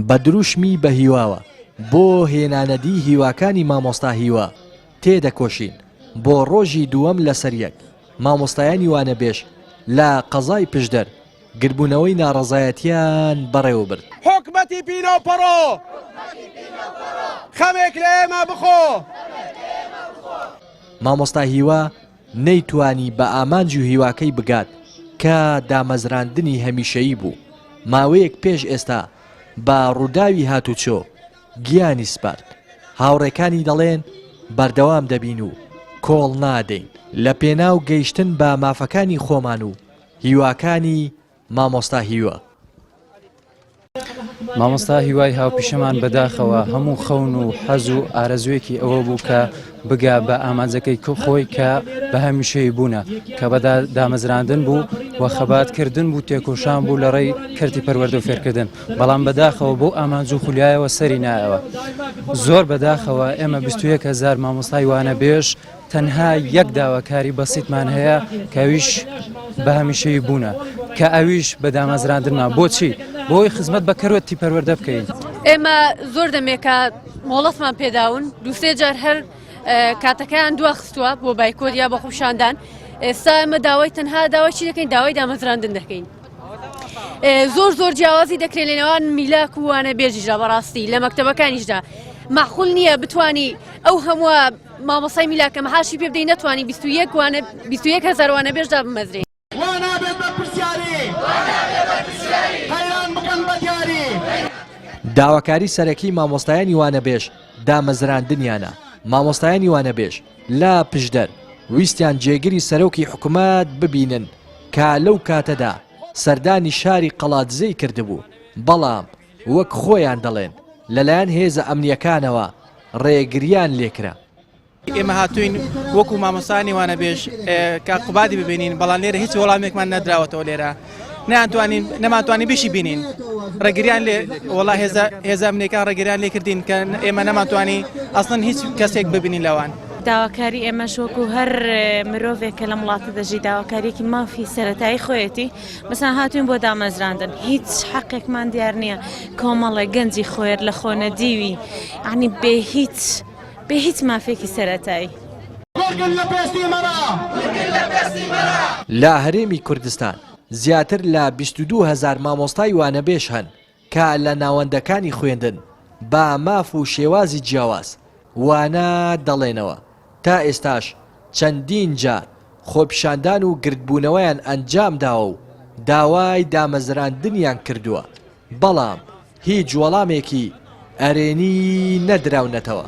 بە دروشمی بە هیواوە بۆ هێنانەدی هیواکانی مامۆستا هیوا تێدەکۆشین بۆ ڕۆژی دووەم لەسەر یەک مامۆستایانی وانەبێژ لە قەزای پشدەر گربوونەوەی ناڕەزایەتیان بەڕێوە برد. حکومەتی پینۆپەڕۆ خەمێک لە ئێمە بخۆ. مامۆستا هیوا نەیتوانی بە ئامانج و هیواکەی بگات کە دامەزراندنی هەمیشەیی بوو. ماوەیەک پێش ئێستا بە ڕووداوی هاتوچۆ گیانی سپارد. هاوڕێکانی دەڵێن بەردەوام دەبین و کۆڵ نادەین لە پێناو گەیشتن بە مافەکانی خۆمان و هیواکانی مامۆستا هیوا. مامۆستا هیوای هاوپیشەمان بەداخەوە هەموو خەون و حەز و ئارەزوێکی ئەوە بوو کە بگا بە ئامانجەکەی خۆی کە بە هەمیشەی بوونە کە بە دامەزراندن بوو و خەباتکردن بوو تێکۆشان بوو لە ڕێی کەرتی پەروەردە و فێرکردن بەڵام بەداخەوە بۆ ئامانج و خولیایەوە سەری نایەوە. زۆر بەداخەوە ئێمە 21,000 مامۆستای وانەبێژ تەنها یەک داواکاری بەسیتمان هەیە کەویش بە هەمیشەی بوونە کە ئەویش بە دامەزراندنە. بۆچی؟ بۆی خزمەت بە کەروەتی پەروەردە بکەین. ئێمە زۆر دەمێکە مۆڵەتمان پێداون دووسێ جار هەر کاتەکەیان دواخستووە بۆ بایکۆت یا بە خوشاندان. ئێستا ئێمە داوای تەنها داوای چی دەکەین؟ داوای دامەزراندن دەکەین. زۆر جیاوازی دەکرێت لە نێوان میلاک و وانەبێژیشدا بەڕاستی لە مەکتەبەکانیشدا معقول نییە بتانی ئەو هەموو مامۆسای میلاکە مەحاشی پێ بدەین نەتوانی 21,000 وانەبێژدا بمەزرێن. داواکاری سەرەکی مامۆستایانی وانەبێژ دامەزراندنیانە. مامۆستایانی وانەبێژ لە پشدەر ویستیان جێگیری سەرۆکی حکوومەت ببینن کە لەو کاتەدا سەردانی شاری قەڵاتزەی کردبوو بەڵام وەک خۆیان دەڵێن لەلایەن هێزە ئەمنیەکانەوە ڕێگریان لێکرا. ئێمە هاتوین وەکو مامۆستانی وانەبێژ کە قوبادی ببینین بەڵام لێرە هیچ وەڵامێکمان نەدراوەتەوە لێرە نەماتوانی بشی بینین ڕێگریان لێ وەڵا هێزە ئەمنیەکان ڕێگریان لێ کردین کە ئێمە نەماتوانی ئەسڵەن هیچ کەسێک ببینین لەوان. داواکاری ئێمە شۆکو هەر مرۆڤێکە لە وڵاتە دەژی داواکاریەکی مافی سەرەتایی خۆیەتی مەسەڵەن هاتوین بۆ دامەزراندن هیچ حەقێکمان دیار نییە کۆمەڵێ گەنجی خۆیت لە خۆنە دیوی عنی بێ هیچ مافێکی سەرەتایی. لە هەرێمی کوردستان زیاتر لە 22,000 مامۆستای وانەبێژ هەن کە لە ناوەندەکانی خوێندن بە ماف و شێوازی جیاواز وانە دەڵێنەوە. تا ئێستاش چەندین جار خۆپیشاندان و گردبوونەوەیان ئەنجام داوە و داوای دامەزراندنیان کردووە بەڵام هیچ وەڵامێکی ئەرێنی نەدراونەتەوە.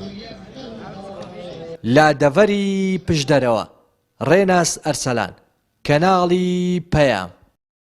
لە دەڤەری پشدەرەوە ڕێناس ئەرسەلان کەناڵی پەیام.